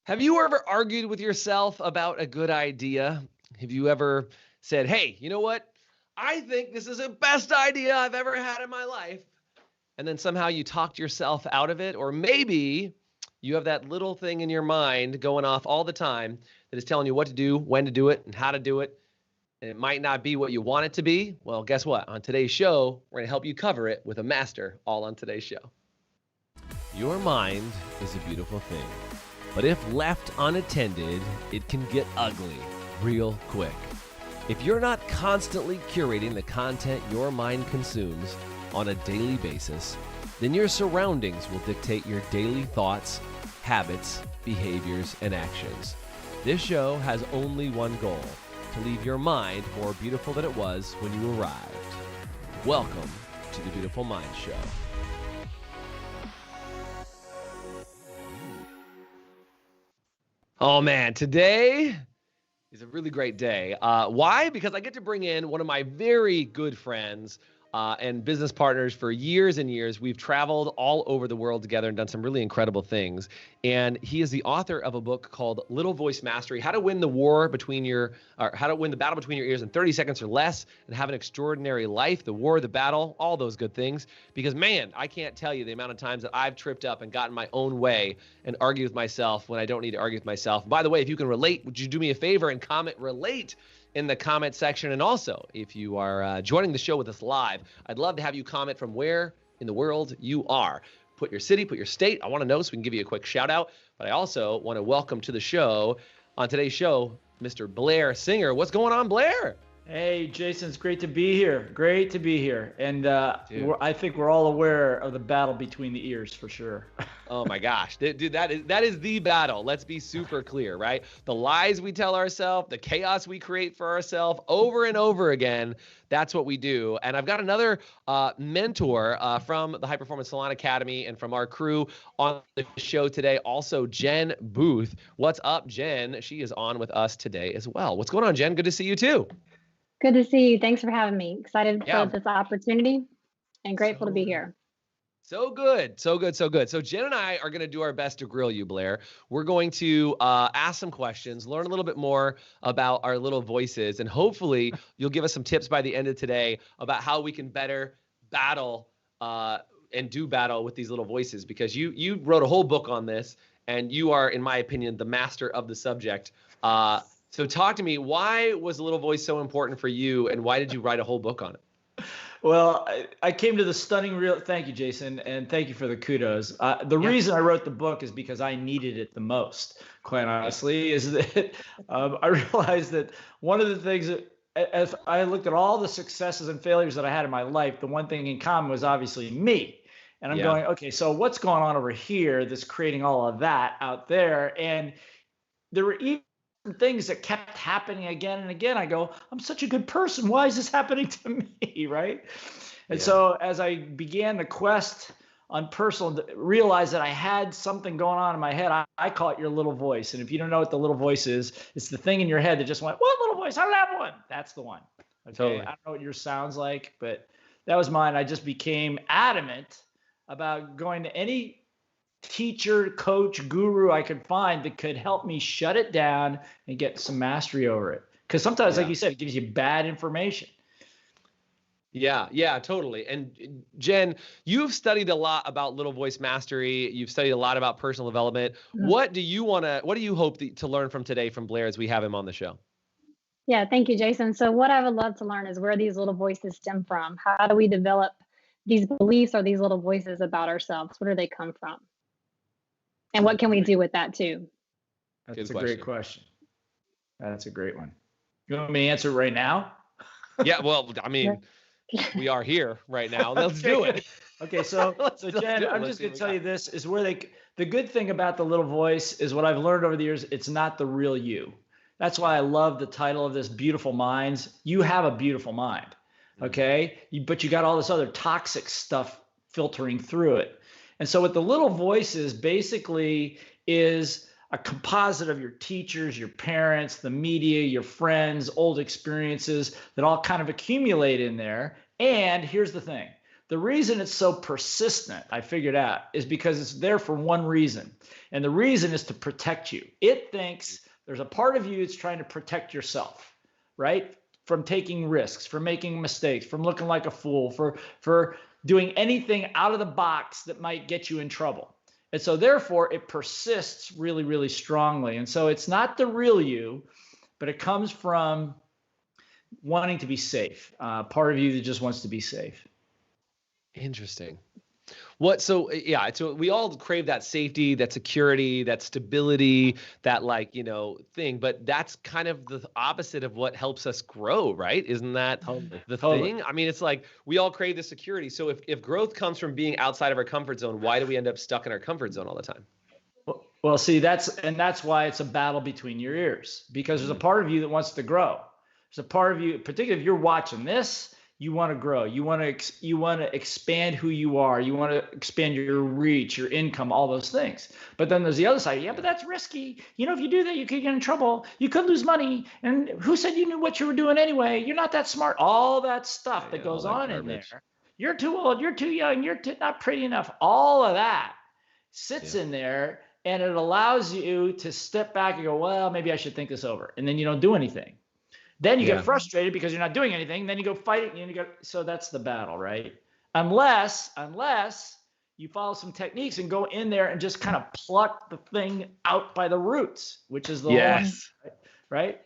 Have you ever argued with yourself about a good idea? Have you ever said, hey, you know what? I think this is the best idea I've ever had in my life. And then somehow you talked yourself out of it. Or maybe you have that little thing in your mind going off all the time that is telling you what to do, when to do it, and how to do it. And it might not be what you want it to be. Well, guess what? On today's show, we're going to help you cover it with a master, all on today's show. Your mind is a beautiful thing. But if left unattended, it can get ugly real quick. If you're not constantly curating the content your mind consumes on a daily basis, then your surroundings will dictate your daily thoughts, habits, behaviors, and actions. This show has only one goal: to leave your mind more beautiful than it was when you arrived. Welcome to the Beautiful Mind Show. Oh man, today is a really great day. Why? Because I get to bring in one of my very good friends and business partners for years and years. We've traveled all over the world together and done some really incredible things. And he is the author of a book called Little Voice Mastery: How to Win the Battle Between Your Ears in 30 Seconds or Less and Have an Extraordinary Life. The war, the battle, all those good things. Because man, I can't tell you the amount of times that I've tripped up and gotten my own way and argued with myself when I don't need to argue with myself. By the way, if you can relate, would you do me a favor and comment relate in the comment section? And also, if you are joining the show with us live, I'd love to have you comment from where in the world you are. Put your city, put your state. I want to know so we can give you a quick shout out. But I also want to welcome to the show, on today's show, Mr. Blair Singer. What's going on, Blair? Hey, Jason, it's great to be here. Great to be here. And I think we're all aware of the battle between the ears for sure. Oh my gosh, dude, that is the battle. Let's be super clear, right? The lies we tell ourselves, the chaos we create for ourselves over and over again. That's what we do. And I've got another mentor from the High Performance Salon Academy and from our crew on the show today, also Jen Booth. What's up, Jen? She is on with us today as well. What's going on, Jen? Good to see you too. Good to see you. Thanks for having me. Excited for this opportunity and grateful to be here. So good. So Jen and I are going to do our best to grill you, Blair. We're going to ask some questions, learn a little bit more about our little voices, and hopefully you'll give us some tips by the end of today about how we can better battle and do battle with these little voices, because you wrote a whole book on this, and you are, in my opinion, the master of the subject. So talk to me, why was the little voice so important for you, and why did you write a whole book on it? Well, I came to the stunning real. Thank you, Jason, and thank you for the kudos. The reason I wrote the book is because I needed it the most, quite honestly, is that I realized that one of the things that, as I looked at all the successes and failures that I had in my life, the one thing in common was obviously me. And I'm going, okay, so what's going on over here that's creating all of that out there? And there were even things that kept happening again and again. I go, I'm such a good person. Why is this happening to me? Right. And so as I began the quest on personal, realized that I had something going on in my head. I call it your little voice. And if you don't know what the little voice is, it's the thing in your head that just went, what little voice? I don't have one. That's the one. Okay. Totally. I don't know what yours sounds like, but that was mine. I just became adamant about going to any teacher, coach, guru I could find that could help me shut it down and get some mastery over it. Because sometimes, like you said, it gives you bad information. Yeah, totally. And Jen, you've studied a lot about little voice mastery. You've studied a lot about personal development. Mm-hmm. What do you hope to learn from today from Blair as we have him on the show? Yeah, thank you, Jason. So what I would love to learn is where these little voices stem from. How do we develop these beliefs or these little voices about ourselves? Where do they come from? And what can we do with that too? That's a great question. That's a great one. You want me to answer it right now? Yeah, well, I mean, we are here right now. Let's do it. Okay, so Jen, I'm just going to tell you this is where the good thing about the little voice is what I've learned over the years. It's not the real you. That's why I love the title of this, Beautiful Minds. You have a beautiful mind, okay? But you got all this other toxic stuff filtering through it. And so what the little voice is basically is a composite of your teachers, your parents, the media, your friends, old experiences that all kind of accumulate in there. And here's the thing. the reason it's so persistent, I figured out, is because it's there for one reason. And the reason is to protect you. It thinks there's a part of you that's trying to protect yourself, right? From taking risks, from making mistakes, from looking like a fool, for doing anything out of the box that might get you in trouble. And so therefore it persists really, really strongly. And so it's not the real you, but it comes from wanting to be safe. Part of you that just wants to be safe. Interesting. So we all crave that safety, that security, that stability, that thing, but that's kind of the opposite of what helps us grow, right? Isn't that the thing? I mean, it's like we all crave the security. So if growth comes from being outside of our comfort zone, why do we end up stuck in our comfort zone all the time? Well, see, that's why it's a battle between your ears, because there's a part of you that wants to grow. There's a part of you, particularly if you're watching this, you want to grow. You want to expand who you are. You want to expand your reach, your income, all those things. But then there's the other side. Yeah, but that's risky. If you do that, you could get in trouble. You could lose money. And who said you knew what you were doing anyway? You're not that smart. All that stuff that goes on in there. You're too old. You're too young. You're not pretty enough. All of that sits in there, and it allows you to step back and go, well, maybe I should think this over. And then you don't do anything. Then you get frustrated because you're not doing anything. Then you go fight it. And you go. So that's the battle, right? Unless you follow some techniques and go in there and just kind of pluck the thing out by the roots, which is the right?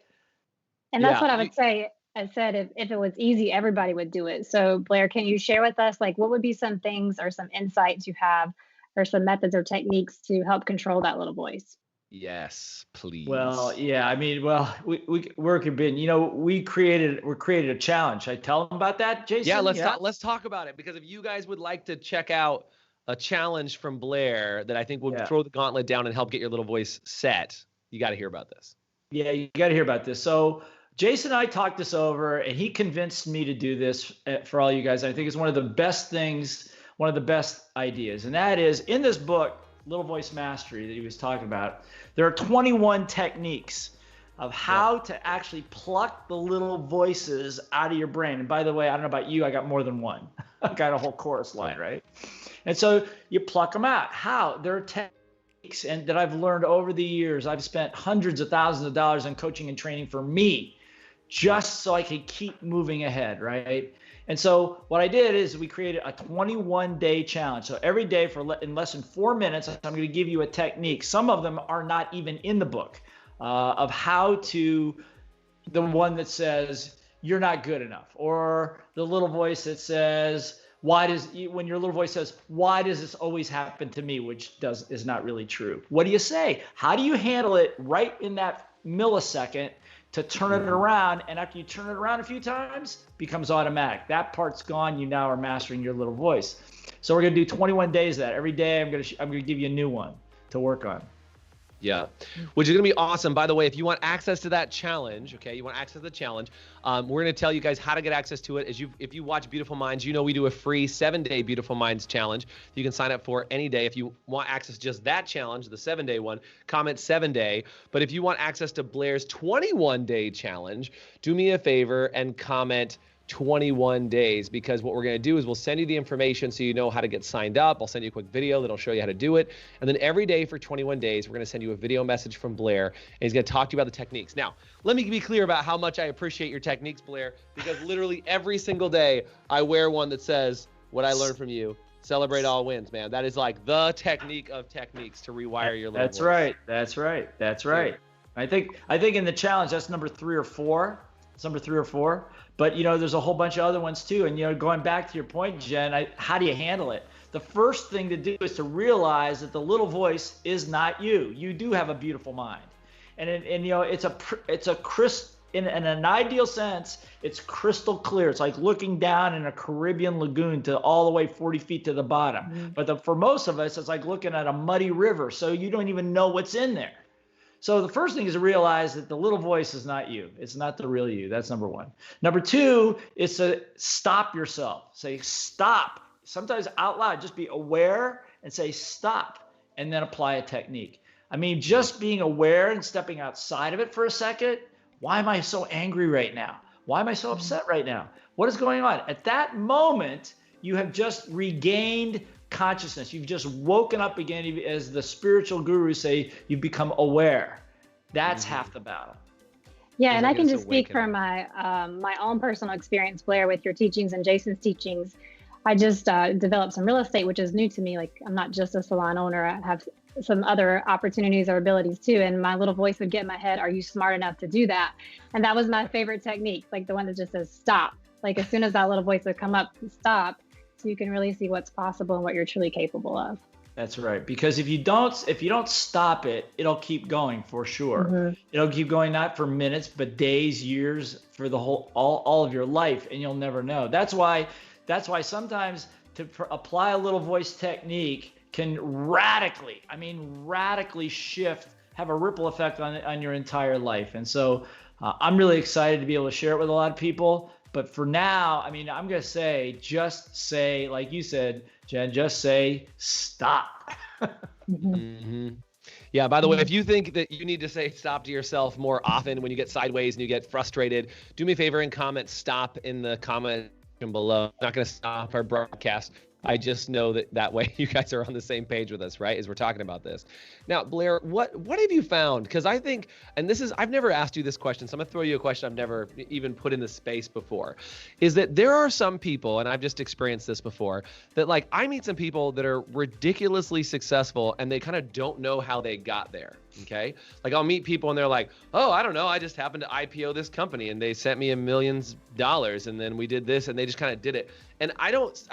And that's what I would say. I said if it was easy, everybody would do it. So Blair, can you share with us what would be some things or some insights you have or some methods or techniques to help control that little voice? Yes, please. Well, yeah, I mean, we're convinced. We created a challenge. Should I tell them about that, Jason? Yeah, let's talk about it, because if you guys would like to check out a challenge from Blair that I think will throw the gauntlet down and help get your little voice set, you got to hear about this. Yeah, you got to hear about this. So Jason and I talked this over, and he convinced me to do this for all you guys. I think it's one of the best things, one of the best ideas, and that is in this book, Little Voice Mastery, that he was talking about, there are 21 techniques of how to actually pluck the little voices out of your brain. And by the way, I don't know about you, I got more than one. I got a whole chorus line, right? And so you pluck them out. How? There are techniques that I've learned over the years. I've spent hundreds of thousands of dollars on coaching and training for me, just so I could keep moving ahead, right? And so what I did is we created a 21-day challenge. So every day in less than 4 minutes, I'm going to give you a technique. Some of them are not even in the book, of how to, the one that says you're not good enough, or the little voice that says, when your little voice says, why does this always happen to me, which is not really true. What do you say? How do you handle it right in that millisecond to turn it around? And after you turn it around a few times, becomes automatic. That part's gone. You now are mastering your little voice. So we're going to do 21 days of that. Every day I'm going to give you a new one to work on. Yeah, which is going to be awesome. By the way, if you want access to that challenge, we're going to tell you guys how to get access to it. If you watch Beautiful Minds, we do a free 7-day Beautiful Minds challenge you can sign up for any day. If you want access to just that challenge, the 7-day one, comment 7-day. But if you want access to Blair's 21-day challenge, do me a favor and comment 21 days, because what we're going to do is we'll send you the information so you know how to get signed up. I'll send you a quick video that'll show you how to do it. And then every day for 21 days, we're going to send you a video message from Blair, and he's going to talk to you about the techniques. Now, let me be clear about how much I appreciate your techniques, Blair, because literally every single day I wear one that says, what I learned from you, celebrate all wins, man. That is like the technique of techniques to rewire your little voice. That's right. I think in the challenge, that's number 3 or 4. It's number 3 or 4. But, there's a whole bunch of other ones too. And, going back to your point, Jen, how do you handle it? The first thing to do is to realize that the little voice is not you. You do have a beautiful mind. And it's a crisp, in an ideal sense, it's crystal clear. It's like looking down in a Caribbean lagoon to all the way 40 feet to the bottom. Mm-hmm. But for most of us, it's like looking at a muddy river. So you don't even know what's in there. So the first thing is to realize that the little voice is not you. It's not the real you. That's number 1. Number 2 is to stop yourself. Say stop. Sometimes out loud, just be aware and say stop, and then apply a technique. I mean, just being aware and stepping outside of it for a second. Why am I so angry right now? Why am I so upset right now? What is going on? At that moment, you have just regained consciousness. You've just woken up again. As the spiritual gurus say, you've become aware. That's half the battle. Yeah, and I can just speak from my own personal experience, Blair, with your teachings and Jason's teachings. I just developed some real estate, which is new to me. Like, I'm not just a salon owner. I have some other opportunities or abilities too. And my little voice would get in my head, are you smart enough to do that? And that was my favorite technique, like the one that just says stop. Like, as soon as that little voice would come up, stop, so you can really see what's possible and what you're truly capable of. That's right. Because if you don't stop it, it'll keep going for sure. It'll keep going, not for minutes, but days, years, for the whole all of your life, and you'll never know. That's why sometimes to apply a little voice technique can radically shift, have a ripple effect on your entire life. And so I'm really excited to be able to share it with a lot of people. But for now, I mean, I'm going to say, just say, like you said, Jen, just say stop. Yeah, by the way, if you think that you need to say stop to yourself more often when you get sideways and you get frustrated, do me a favor and comment stop in the comment below. I'm not going to stop our broadcast. I just know that way you guys are on the same page with us, right, as we're talking about this. Now, Blair, what have you found? Because I think, and I've never asked you this question, so I'm going to throw you a question I've never even put in the space before, is that there are some people, and I've just experienced this before, that like I meet some people that are ridiculously successful and they kind of don't know how they got there. Okay. Like I'll meet people and they're like, oh, I don't know. I just happened to IPO this company and they sent me $1 million and then we did this and they just kind of did it. And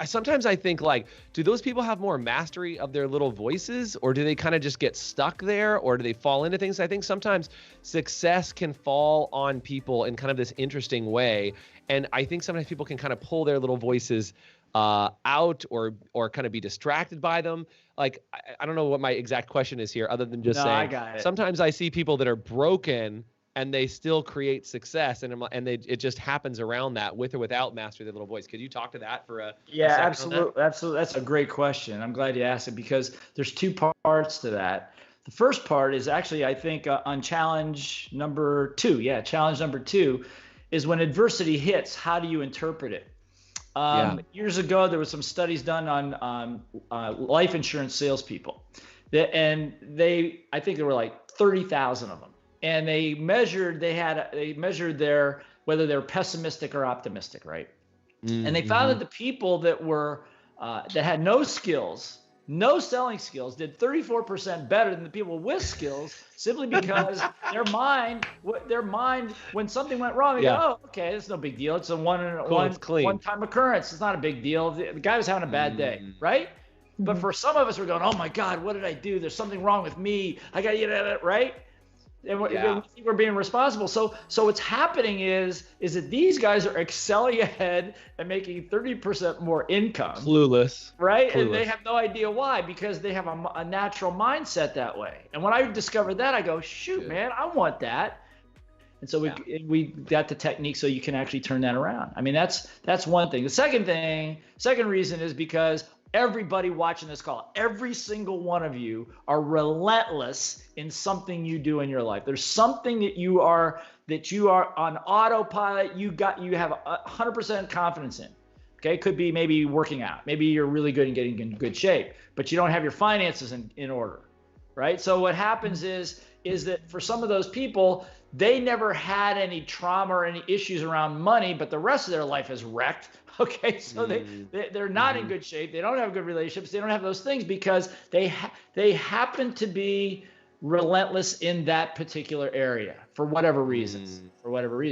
sometimes I think like, do those people have more mastery of their little voices, or do they kind of just get stuck there, or do they fall into things? I think sometimes success can fall on people in kind of this interesting way. And I think sometimes people can kind of pull their little voices out or kind of be distracted by them. Like, I don't know what my exact question is here, other than just saying, I got it. Sometimes I see people that are broken and they still create success, and it just happens around that, with or without mastery of the little voice. Could you talk to that for a Yeah, absolutely. Absolutely. That's a great question. I'm glad you asked it, because there's two parts to that. The first part is actually, I think, on challenge number 2. Yeah, challenge number 2 is when adversity hits, how do you interpret it? Years ago, there was some studies done on life insurance salespeople, and I think there were like 30,000 of them, and they measured whether they're pessimistic or optimistic, right? And they found that the people that had no skills, no selling skills, did 34% better than the people with skills, simply because their mind, when something went wrong, they go, oh, okay, it's no big deal. It's a one-time occurrence. It's not a big deal. The guy was having a bad day, right? But for some of us, we're going, oh my God, what did I do? There's something wrong with me. I got to get at it, right? And we think we're being responsible. So what's happening is that these guys are excelling ahead and making 30% more income. Clueless. Right? Clueless. And they have no idea why, because they have a natural mindset that way. And when I discovered that, I go, shoot, man, I want that. And so we got the technique so you can actually turn that around. I mean, that's one thing. The second reason is because everybody watching this call, every single one of you are relentless in something you do in your life. There's something that you are on autopilot. You have 100% confidence in. Okay, it could be maybe working out. Maybe you're really good in getting in good shape, but you don't have your finances in order, right? So what happens is that for some of those people, they never had any trauma or any issues around money, but the rest of their life is wrecked. Okay, so they're not in good shape. They don't have good relationships. They don't have those things because they happen to be relentless in that particular area for whatever reasons.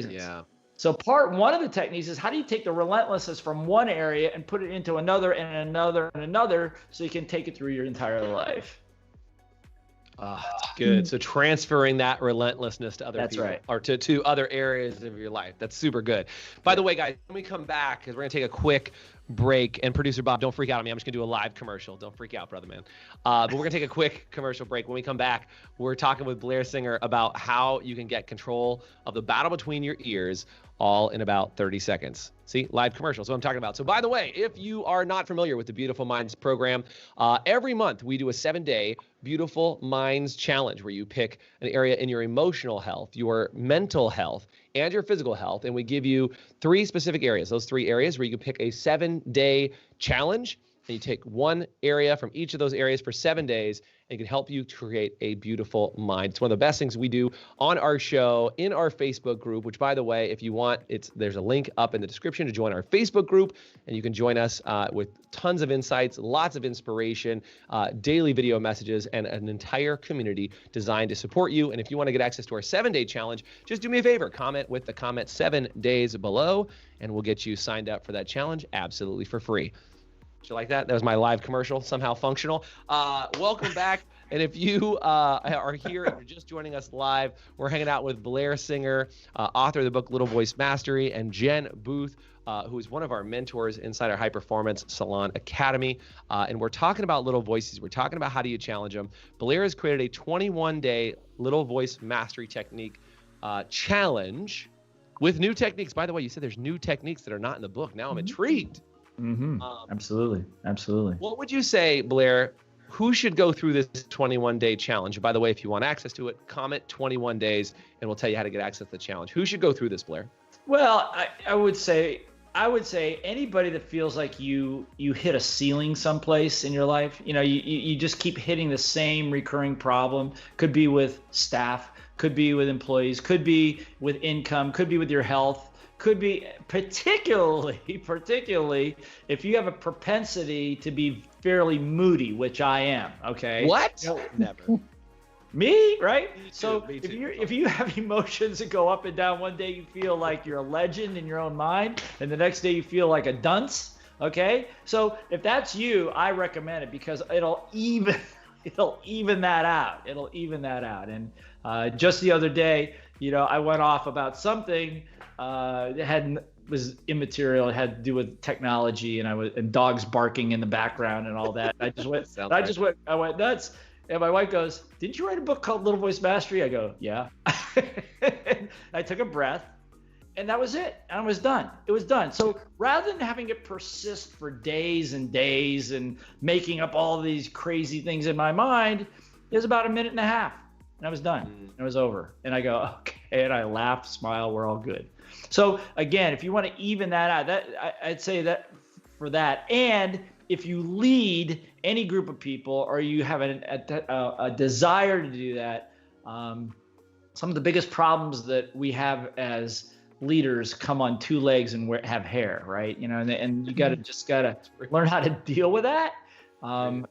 Yeah. So one of the techniques is, how do you take the relentlessness from one area and put it into another and another and another, so you can take it through your entire life. That's good. So transferring that relentlessness to other people, right, or to other areas of your life. That's super good. By the way, guys, when we come back, because we're going to take a quick break, and producer Bob, don't freak out on me. I'm just going to do a live commercial. Don't freak out, brother man. But we're going to take a quick commercial break. When we come back, we're talking with Blair Singer about how you can get control of the battle between your ears all in about 30 seconds. See, live commercials, what I'm talking about. So by the way, if you are not familiar with the Beautiful Minds program, every month we do a 7-day Beautiful Minds challenge where you pick an area in your emotional health, your mental health, and your physical health. And we give you 3 specific areas, those 3 areas where you can pick a 7-day challenge. And you take one area from each of those areas for 7 days, and it can help you create a beautiful mind. It's one of the best things we do on our show, in our Facebook group, which, by the way, if you want, there's a link up in the description to join our Facebook group, and you can join us with tons of insights, lots of inspiration, daily video messages, and an entire community designed to support you. And if you want to get access to our 7-day challenge, just do me a favor, comment with the comment 7 days below, and we'll get you signed up for that challenge absolutely for free. Did you like that? That was my live commercial, somehow functional. Welcome back. And if you are here and you're just joining us live, we're hanging out with Blair Singer, author of the book Little Voice Mastery, and Jen Booth, who is one of our mentors inside our High Performance Salon Academy. And we're talking about little voices. We're talking about how do you challenge them. Blair has created a 21-day Little Voice Mastery Technique challenge with new techniques. By the way, you said there's new techniques that are not in the book. Now I'm intrigued. Mm-hmm. Absolutely. What would you say, Blair? Who should go through this 21-day challenge? By the way, if you want access to it, comment 21 days, and we'll tell you how to get access to the challenge. Who should go through this, Blair? Well, I would say anybody that feels like you hit a ceiling someplace in your life. You just keep hitting the same recurring problem. Could be with staff, could be with employees, could be with income, could be with your health. Could be particularly if you have a propensity to be fairly moody, which I am. Okay. What? Never. Me, right? Me too, So me too. if you have emotions that go up and down, one day you feel like you're a legend in your own mind, and the next day you feel like a dunce. Okay. So if that's you, I recommend it because it'll even that out. It'll even that out. And just the other day, I went off about something. It was immaterial. It had to do with technology, and dogs barking in the background and all that. I went nuts. And my wife goes, "Didn't you write a book called Little Voice Mastery?" I go, "Yeah." I took a breath, and that was it. And I was done. It was done. So rather than having it persist for days and days and making up all these crazy things in my mind, it was about a minute and a half, and I was done. And it was over. And I go, okay, and I laugh, smile, we're all good. So again, if you want to even that out, I'd say that for that. And if you lead any group of people, or you have a desire to do that, some of the biggest problems that we have as leaders come on 2 legs and have hair, right? And you gotta learn how to deal with that, and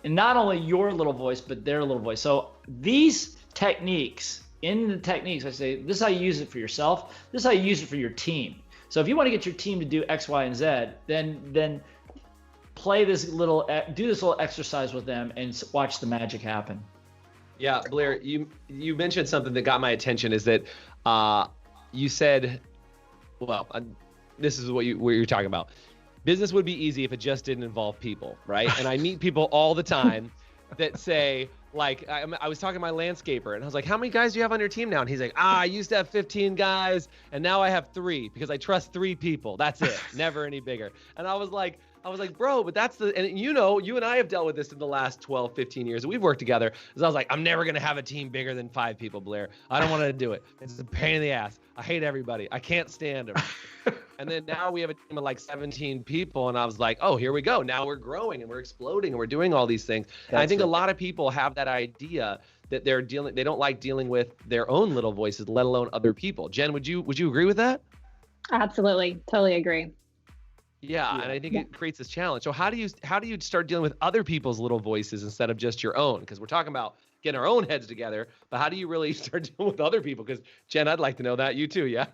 not only your little voice, but their little voice. So these techniques. In the techniques, I say, this is how you use it for yourself. This is how you use it for your team. So if you want to get your team to do X, Y, and Z, then do this little exercise with them and watch the magic happen. Yeah, Blair, you mentioned something that got my attention. Is that you said, this is what you're talking about. Business would be easy if it just didn't involve people, right? And I meet people all the time that say, like, I was talking to my landscaper, and I was like, how many guys do you have on your team now? And he's like, I used to have 15 guys, and now I have 3 because I trust 3 people. That's it. Never any bigger. And I was like, bro, but and you and I have dealt with this in the last 12, 15 years that we've worked together. Because I was like, I'm never going to have a team bigger than 5 people, Blair. I don't want to do it. It's a pain in the ass. I hate everybody. I can't stand them. And then now we have a team of like 17 people. And I was like, oh, here we go. Now we're growing and we're exploding and we're doing all these things. And I think a lot of people have that idea that they don't like dealing with their own little voices, let alone other people. Jen, would you agree with that? Absolutely. Totally agree. Yeah, and I think it creates this challenge. So how do you start dealing with other people's little voices instead of just your own? Because we're talking about getting our own heads together, but how do you really start dealing with other people? Because Jen, I'd like to know that. You too, yeah?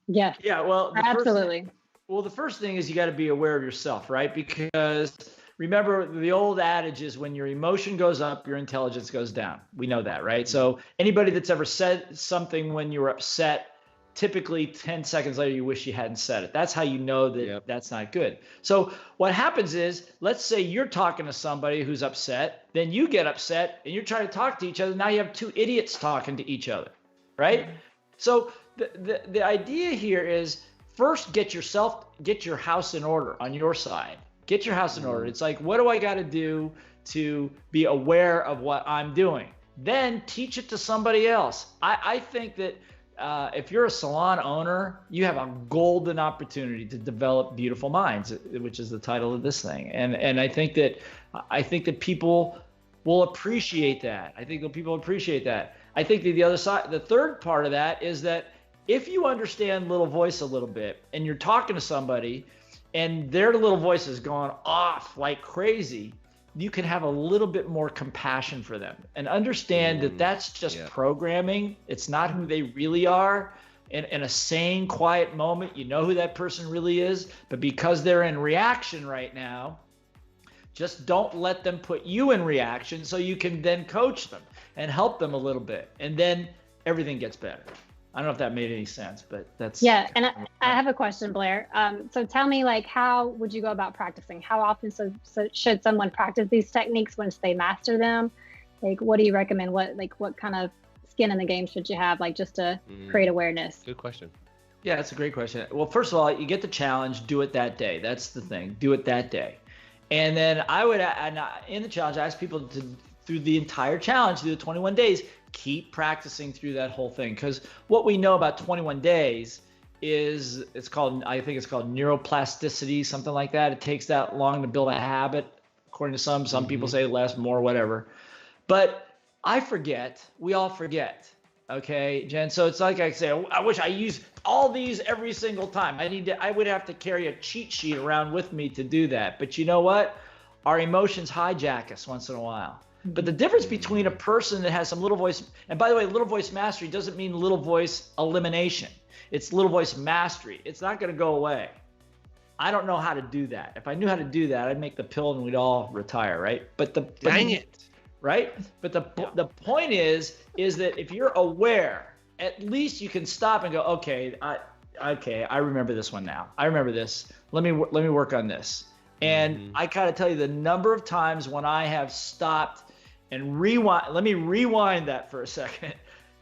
Yeah. Yeah, well, absolutely. The first thing is you got to be aware of yourself, right? Because remember, the old adage is when your emotion goes up, your intelligence goes down. We know that, right? So anybody that's ever said something when you were upset, typically 10 seconds later, you wish you hadn't said it. That's how you know that that's not good. So what happens is, let's say you're talking to somebody who's upset, then you get upset and you're trying to talk to each other. Now you have 2 idiots talking to each other, right? So the idea here is first get your house in order on your side. Get your house in order. It's like, what do I got to do to be aware of what I'm doing? Then teach it to somebody else. I think that if you're a salon owner, you have a golden opportunity to develop beautiful minds, which is the title of this thing. And I think that people will appreciate that. I think that the other side, the third part of that is that if you understand little voice a little bit and you're talking to somebody and their little voice is going off like crazy, you can have a little bit more compassion for them and understand that that's just programming. It's not who they really are. In a sane, quiet moment, you know who that person really is. But because they're in reaction right now, just don't let them put you in reaction, so you can then coach them and help them a little bit. And then everything gets better. I don't know if that made any sense, but that's... Yeah, and I have a question, Blair. So tell me, like, how would you go about practicing? How often should someone practice these techniques once they master them? Like, what do you recommend? What kind of skin in the game should you have, like, just to create awareness? Good question. Yeah, that's a great question. Well, first of all, you get the challenge, do it that day. That's the thing, do it that day. And then in the challenge, I ask people to, through the entire challenge, through the 21 days, keep practicing through that whole thing. Because what we know about 21 days is I think it's called neuroplasticity, something like that. It takes that long to build a habit, according to some people say less, more, whatever. But I forget, we all forget. Okay, Jen. So it's like I say, I wish I used all these every single time. I would have to carry a cheat sheet around with me to do that. But you know what? Our emotions hijack us once in a while. But the difference between a person that has some little voice, and by the way, little voice mastery doesn't mean little voice elimination. It's little voice mastery. It's not going to go away. I don't know how to do that. If I knew how to do that, I'd make the pill and we'd all retire, right? Dang it. Right? But the point is that if you're aware, at least you can stop and go, okay, I remember this one now. I remember this. Let me work on this. And I gotta tell you, the number of times when I have stopped and rewind, let me rewind that for a second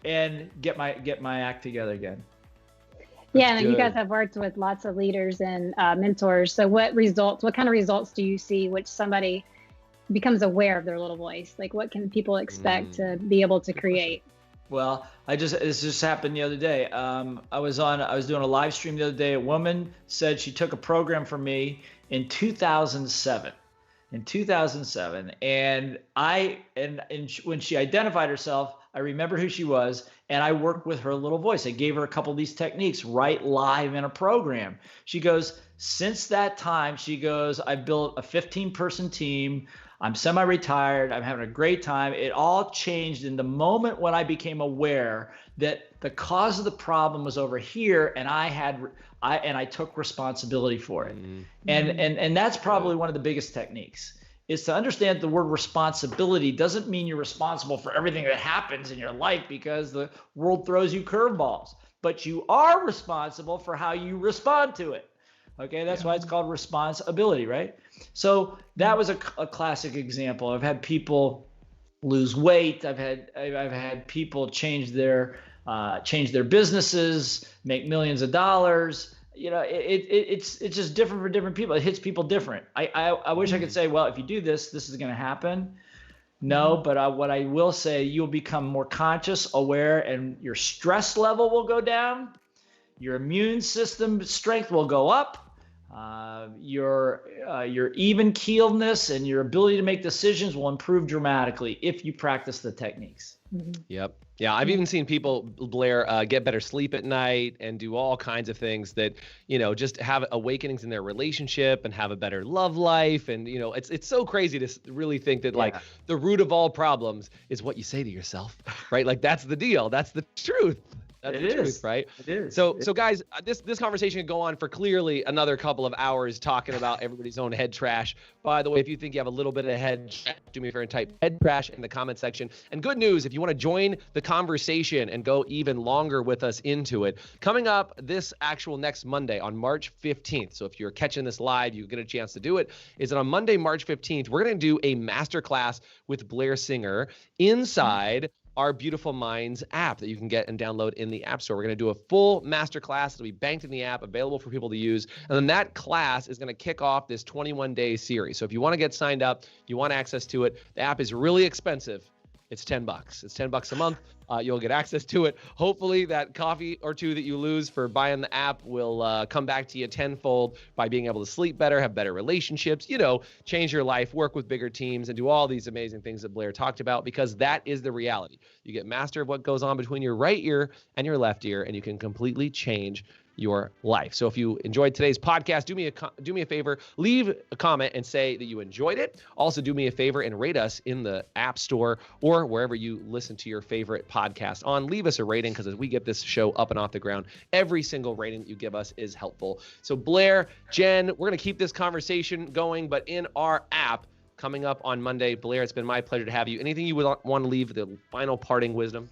and get my act together again. Yeah, and you guys have worked with lots of leaders and mentors. So what kind of results do you see which somebody becomes aware of their little voice? Like, what can people expect to be able to create? Well, this just happened the other day. I was doing a live stream the other day. A woman said she took a program from me in 2007. And when she identified herself, I remembered who she was, and I worked with her little voice. I gave her a couple of these techniques right live in a program. She goes, since that time, I built a 15-person team. I'm semi-retired. I'm having a great time. It all changed in the moment when I became aware that the cause of the problem was over here, and I took responsibility for it. And that's probably one of the biggest techniques, is to understand the word responsibility doesn't mean you're responsible for everything that happens in your life because the world throws you curveballs, but you are responsible for how you respond to it. Okay, that's why it's called responsibility, right? So that was a classic example. I've had people lose weight. I've had people change their businesses, make millions of dollars. You know, it's just different for different people. It hits people different. I wish I could say, well, if you do this, this is going to happen. No, but what I will say, you'll become more conscious, aware, and your stress level will go down. Your immune system strength will go up. Your even keeledness and your ability to make decisions will improve dramatically if you practice the techniques. Yep. Yeah, I've even seen people, Blair, get better sleep at night and do all kinds of things that, just have awakenings in their relationship and have a better love life. And, it's so crazy to really think that like the root of all problems is what you say to yourself, right? Like that's the deal. That's the truth. That's the truth, right? It is. So guys, this conversation could go on for clearly another couple of hours talking about everybody's own head trash. By the way, if you think you have a little bit of head trash, do me a favor and type head trash in the comment section. And good news, if you want to join the conversation and go even longer with us into it, coming up this actual next Monday on March 15th. So if you're catching this live, you get a chance to do it. Is that on Monday, March 15th, we're going to do a masterclass with Blair Singer inside our Beautiful Minds app that you can get and download in the App Store. We're going to do a full masterclass. It'll be banked in the app, available for people to use. And then that class is going to kick off this 21-day series. So if you want to get signed up, you want access to it, the app is really expensive. It's $10. It's $10 a month. You'll get access to it. Hopefully that coffee or two that you lose for buying the app will come back to you tenfold by being able to sleep better, have better relationships, change your life, work with bigger teams, and do all these amazing things that Blair talked about, because that is the reality. You get master of what goes on between your right ear and your left ear, and you can completely change your life. So if you enjoyed today's podcast, do me a favor, leave a comment and say that you enjoyed it. Also, do me a favor and rate us in the App Store or wherever you listen to your favorite podcast on. Leave us a rating, because as we get this show up and off the ground, every single rating that you give us is helpful. So Blair, Jen, we're going to keep this conversation going, but in our app coming up on Monday. Blair, it's been my pleasure to have you. Anything you would want to leave, the final parting wisdom?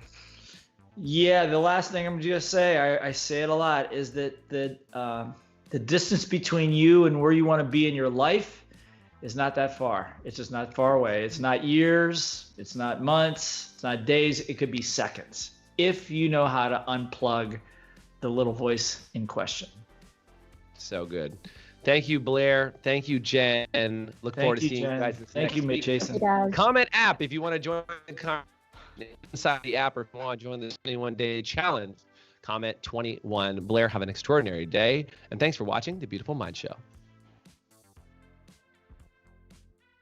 Yeah, the last thing I'm going to say, I say it a lot, is that the distance between you and where you want to be in your life is not that far. It's just not far away. It's not years. It's not months. It's not days. It could be seconds, if you know how to unplug the little voice in question. So good. Thank you, Blair. Thank you, Jen. Look forward to seeing you guys Thank you, Jason. Comment app if you want to join the conversation inside the app, or if you want to join the 21-day challenge. Comment 21. Blair, have an extraordinary day, and thanks for watching The Beautiful Mind Show.